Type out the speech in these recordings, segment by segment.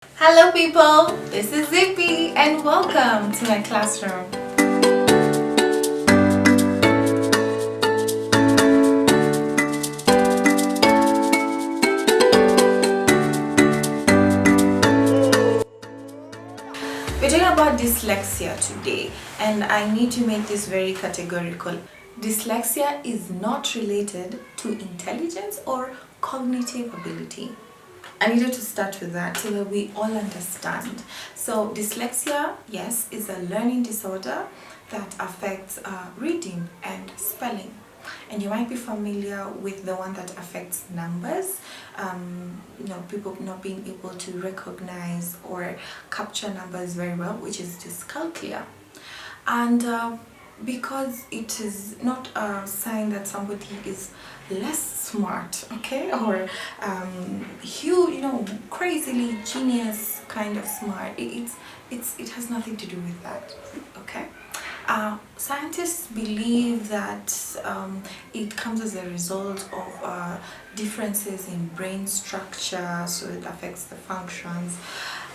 Hello people, this is Zippy and welcome to my classroom. We're talking about dyslexia today, and I need to make this very categorical. Dyslexia is not related to intelligence or cognitive ability. I needed to start with that so that we all understand. So dyslexia, yes, is a learning disorder that affects reading and spelling. And you might be familiar with the one that affects numbers. People not being able to recognize or capture numbers very well, which is dyscalculia. And because it is not a sign that somebody is less smart, okay, or huge, crazily genius kind of smart. It has nothing to do with that, okay. Scientists believe that it comes as a result of differences in brain structure, so it affects the functions,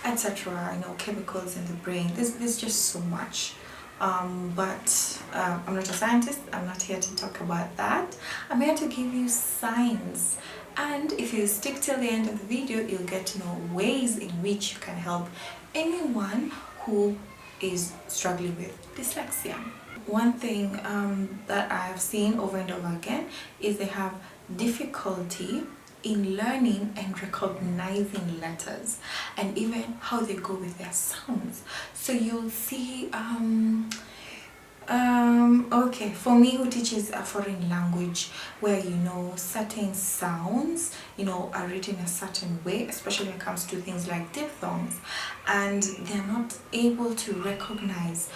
etc. Chemicals in the brain. There's just so much. But I'm not a scientist. I'm not here to talk about that. I'm here to give you signs, and if you stick till the end of the video, you'll get to know ways in which you can help anyone who is struggling with dyslexia. One thing that I have seen over and over again is they have difficulty in learning and recognizing letters and even how they go with their sounds. So you'll see okay, for me who teaches a foreign language, where certain sounds are written a certain way, especially when it comes to things like diphthongs, and they're not able to recognize,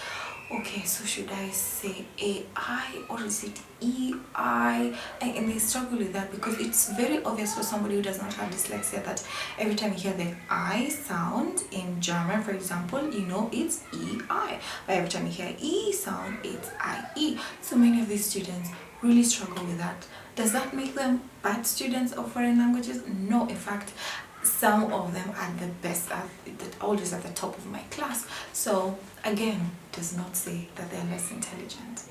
okay, so should I say AI or is it EI? And they struggle with that because it's very obvious for somebody who does not have dyslexia that every time you hear the I sound in German, for example, it's EI. But every time you hear E sound, it's IE. So many of these students really struggle with that. Does that make them bad students of foreign languages? No, in fact, some of them are the best, always at the top of my class. So again, does not say that they're less intelligent.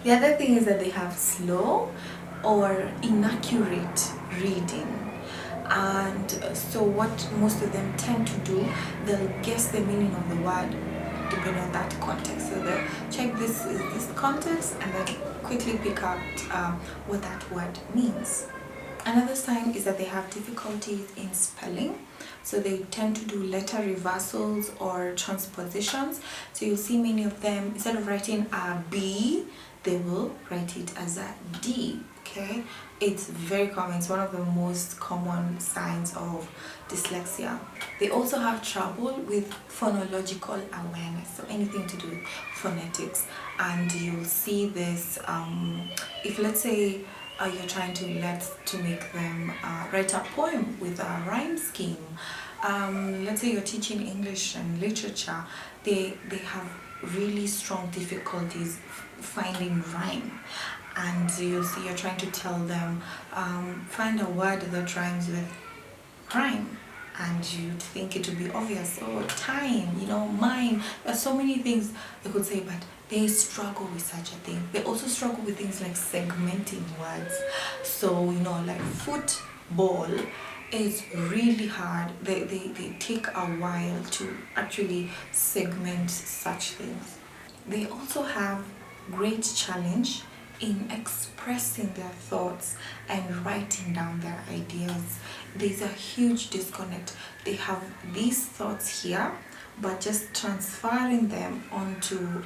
The other thing is that they have slow or inaccurate reading. And so what most of them tend to do, they'll guess the meaning of the word depending on that context. So they'll check this context and then quickly pick out what that word means. Another sign is that they have difficulties in spelling. So they tend to do letter reversals or transpositions. So you'll see many of them, instead of writing a B, they will write it as a D. Okay, it's very common. It's one of the most common signs of dyslexia. They also have trouble with phonological awareness, so anything to do with phonetics. And you'll see this if, let's say, you're trying to make them write a poem with a rhyme scheme. Let's say you're teaching English and literature, they have really strong difficulties finding rhyme. And you'll see you're trying to tell them, find a word that rhymes with rhyme. And you'd think it would be obvious, oh, time, mine. There's so many things they could say, but they struggle with such a thing. They also struggle with things like segmenting words. So, like football is really hard. They take a while to actually segment such things. They also have great challenge in expressing their thoughts and writing down their ideas. There's a huge disconnect. They have these thoughts here, but just transferring them onto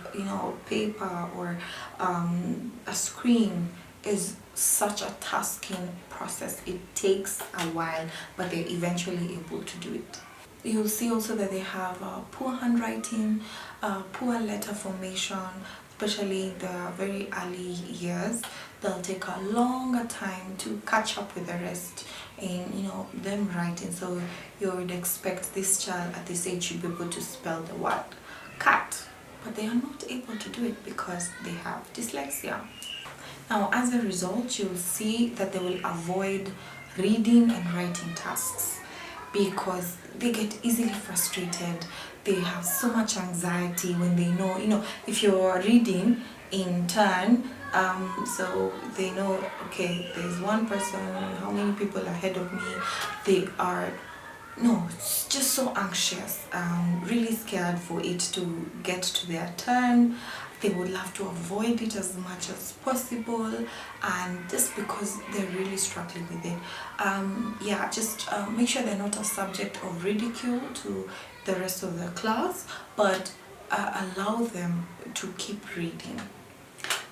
paper or a screen is such a tasking process. It takes a while, but they're eventually able to do it. You'll see also that they have poor handwriting, poor letter formation, especially in the very early years. They'll take a longer time to catch up with the rest in them writing. So you would expect this child at this age should be able to spell the word cat, but they are not able to do it because they have dyslexia. Now, as a result, you'll see that they will avoid reading and writing tasks. because they get easily frustrated. They have so much anxiety when they know, if you're reading in turn, so they know, okay, there's one person, how many people ahead of me. They are, no, it's just so anxious, really scared for it to get to their turn. They would love to avoid it as much as possible, and just because they're really struggling with it. Yeah, just make sure they're not a subject of ridicule to the rest of the class, but allow them to keep reading.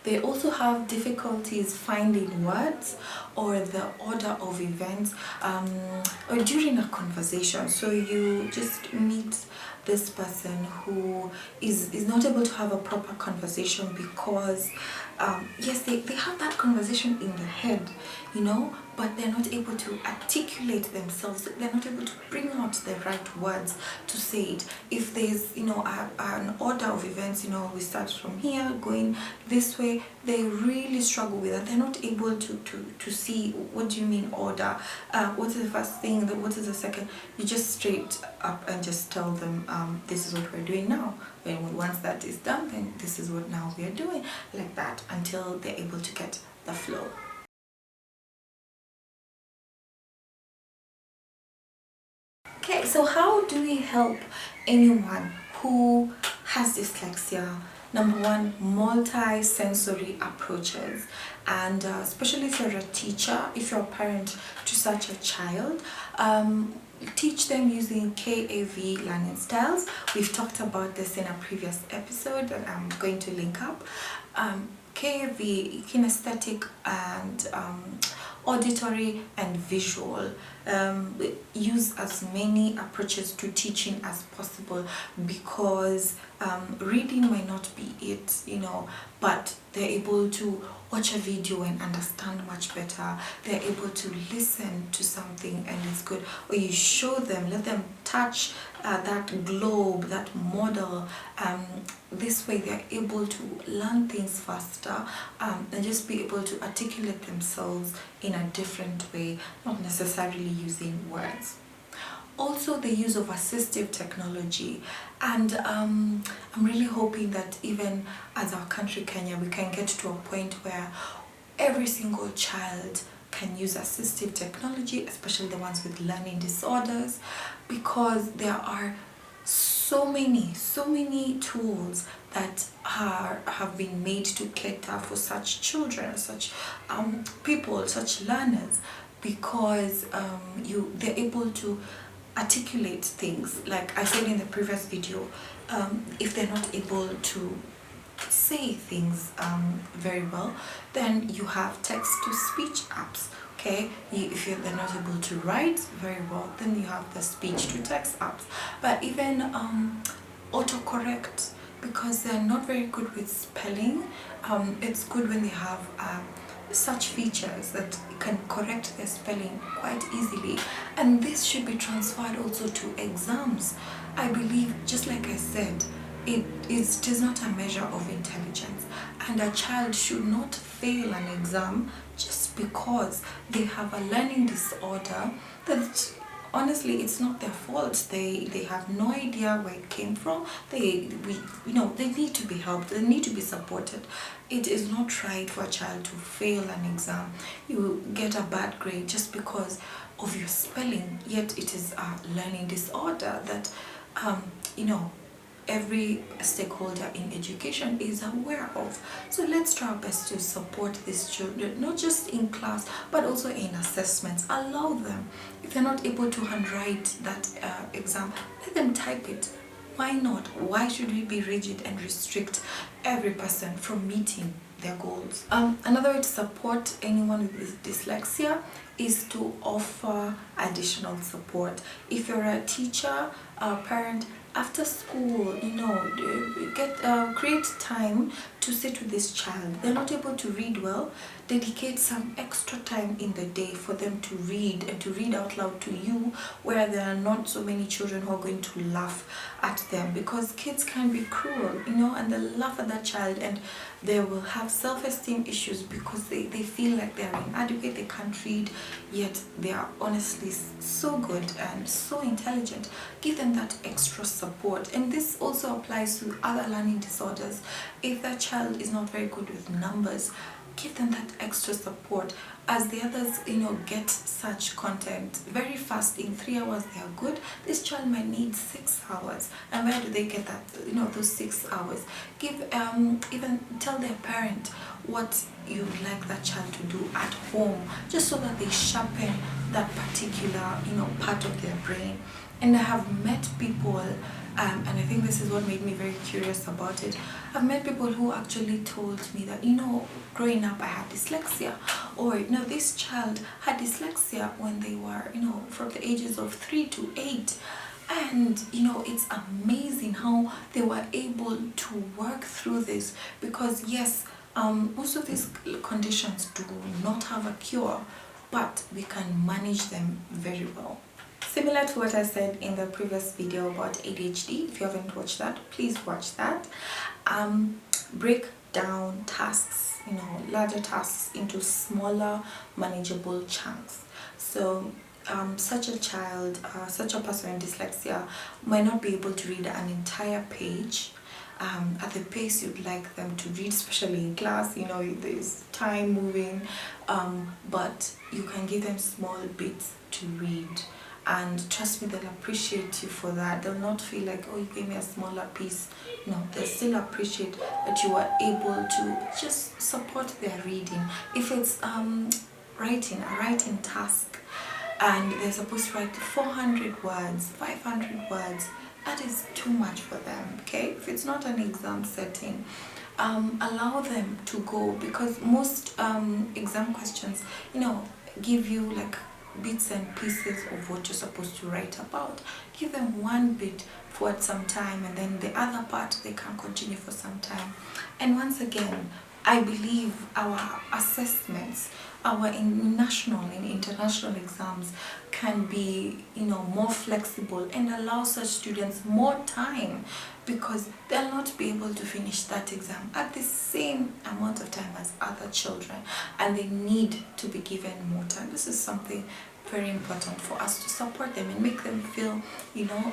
They also have difficulties finding words or the order of events, or during a conversation. So you just meet this person who is not able to have a proper conversation because yes, they have that conversation in their head, but they're not able to articulate themselves. They're not able to bring out the right words to say it. If there's an order of events, we start from here going this way, they really struggle with that. They're not able to see, what do you mean order, what is the first thing, what is the second. You just straight up and just tell them, this is what we're doing now. Once that is done, then this is what now we are doing, like that, until they're able to get the flow. Okay, so how do we help anyone who has dyslexia? Number one, multi-sensory approaches, and especially if you're a teacher, if you're a parent to such a child, teach them using KAV learning styles. We've talked about this in a previous episode that I'm going to link up. KAV, kinesthetic and auditory and visual. Use as many approaches to teaching as possible, because reading might not be it, but they're able to watch a video and understand much better. They're able to listen to something and it's good, or you show them, let them touch that globe, that model. This way they're able to learn things faster, and just be able to articulate themselves in a different way, not necessarily using words. Also, the use of assistive technology, and I'm really hoping that even as our country, Kenya, we can get to a point where every single child can use assistive technology, especially the ones with learning disorders, because there are so many tools that have been made to cater for such children, such people, such learners, because they're able to articulate things. Like I said in the previous video, if they're not able to say things very well, then you have text-to-speech apps. Okay, if they're not able to write very well, then you have the speech-to-text apps. But even autocorrect, because they're not very good with spelling, it's good when they have such features that can correct their spelling quite easily. And this should be transferred also to exams. I believe, just like I said, it is not a measure of intelligence, and a child should not fail an exam just because they have a learning disorder that honestly it's not their fault. They have no idea where it came from. They need to be helped, they need to be supported. It is not right for a child to fail an exam. You get a bad grade just because of your spelling, yet it is a learning disorder that every stakeholder in education is aware of. So let's try our best to support these children, not just in class, but also in assessments. Allow them, if they're not able to handwrite that exam, let them type it. Why not? Why should we be rigid and restrict every person from meeting their goals? Another way to support anyone with dyslexia is to offer additional support. If you're a teacher, a parent, after school, create time to sit with this child. They're not able to read well, dedicate some extra time in the day for them to read, and to read out loud to you, where there are not so many children who are going to laugh at them, because kids can be cruel, and they'll laugh at that child, and they will have self-esteem issues because they feel like they're inadequate, they can't read, yet they are honestly so good and so intelligent. Give them that extra support. And this also applies to other learning disorders. If that child is not very good with numbers, give them that extra support. As the others, get such content very fast, in 3 hours they are good, this child might need 6 hours. And where do they get that, those 6 hours? Give even tell their parent what you would like that child to do at home, just so that they sharpen that particular part of their brain. And I have met people, and I think this is what made me very curious about it. I've met people who actually told me that, growing up I had dyslexia, or this child had dyslexia when they were, from the ages of 3 to 8. And it's amazing how they were able to work through this, because yes, most of these conditions do not have a cure, but we can manage them very well. Similar to what I said in the previous video about ADHD, if you haven't watched that, please watch that. Break down tasks, larger tasks, into smaller, manageable chunks. So such a child, such a person with dyslexia might not be able to read an entire page at the pace you'd like them to read, especially in class. There's time moving, but you can give them small bits to read. And trust me, they'll appreciate you for that. They'll not feel like, oh, you gave me a smaller piece. No, they'll still appreciate that you are able to just support their reading. If it's a writing task, and they're supposed to write 400 words, 500 words, that is too much for them, okay? If it's not an exam setting, allow them to go, because most exam questions, give you like bits and pieces of what you're supposed to write about. Give them one bit for some time, and then the other part they can continue for some time. And once again, I believe our assessments, our national and international exams can be more flexible and allow such students more time, because they'll not be able to finish that exam at the same amount of time as other children, and they need to be given more time. This is something very important for us to support them and make them feel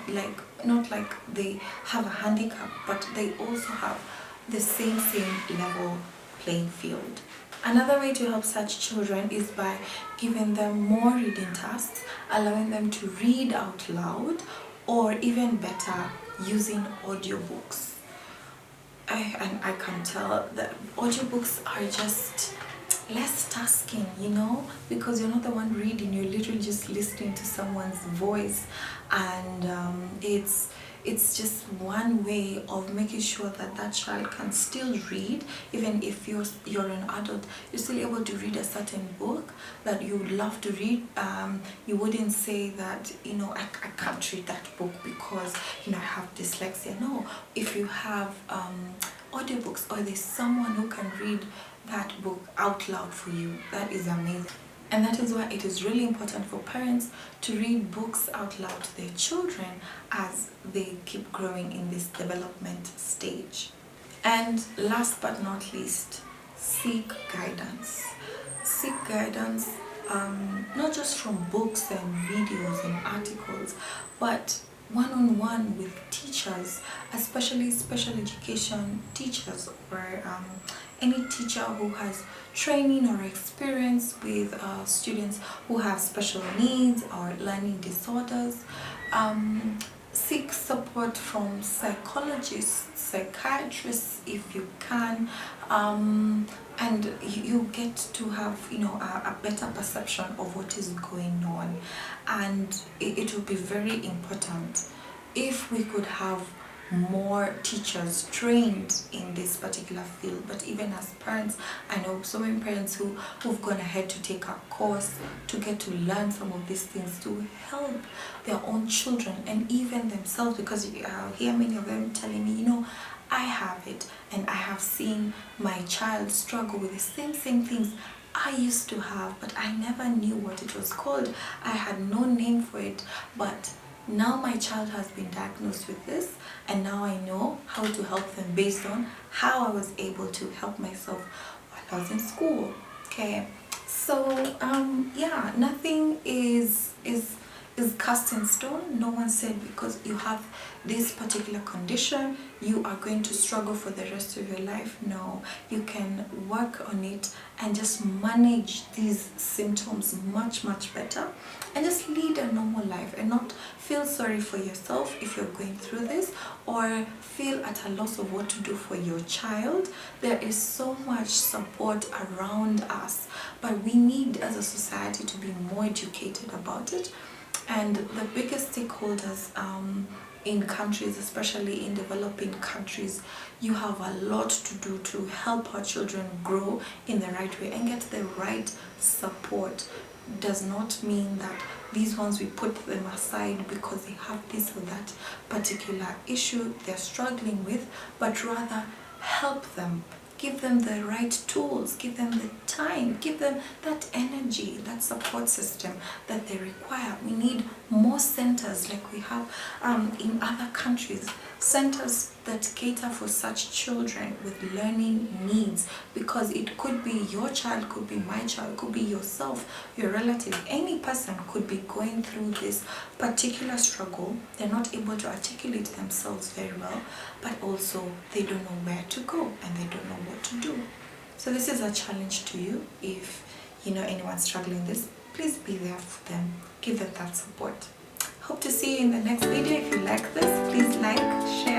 like not like they have a handicap, but they also have the same level playing field. Another way to help such children is by giving them more reading tasks, allowing them to read out loud, or even better, using audiobooks. I can tell that audiobooks are just less tasking, because you're not the one reading, you're literally just listening to someone's voice. And it's just one way of making sure that that child can still read. Even if you're an adult, you're still able to read a certain book that you would love to read. You wouldn't say that I can't read that book because I have dyslexia. No, if you have audiobooks, or there's someone who can read that book out loud for you, that is amazing. And that is why it is really important for parents to read books out loud to their children as they keep growing in this development stage. And last but not least, seek guidance. Seek guidance, not just from books and videos and articles, but one-on-one with teachers, especially special education teachers, or any teacher who has training or experience with students who have special needs or learning disorders. Seek support from psychologists, psychiatrists if you can, and you get to have a better perception of what is going on. And it would be very important if we could have more teachers trained in this particular field. But even as parents, I know so many parents who've gone ahead to take a course to get to learn some of these things to help their own children and even themselves, because I hear many of them telling me, I have it, and I have seen my child struggle with the same things I used to have, but I never knew what it was called. I had no name for it, but now my child has been diagnosed with this, and now I know how to help them based on how I was able to help myself while I was in school. Okay, So yeah, nothing is cast in stone. No one said because you have this particular condition you are going to struggle for the rest of your life. No, you can work on it and just manage these symptoms much better, and just lead a normal life and not feel sorry for yourself if you're going through this, or feel at a loss of what to do for your child. There is so much support around us, but we need as a society to be more educated about it. And the biggest stakeholders in countries, especially in developing countries, you have a lot to do to help our children grow in the right way and get the right support. Does not mean that these ones we put them aside because they have this or that particular issue they're struggling with, but rather help them, give them the right tools, give them the time, give them that energy, that support system that they require. We need more centers like we have in other countries, centers that cater for such children with learning needs, because it could be your child, could be my child, could be yourself, your relative, any person could be going through this particular struggle. They're not able to articulate themselves very well, but also they don't know where to go and they don't know what to do. So this is a challenge to you. If you know anyone struggling this, please be there for them, give them that support. Hope to see you in the next video. If you like this, please like, share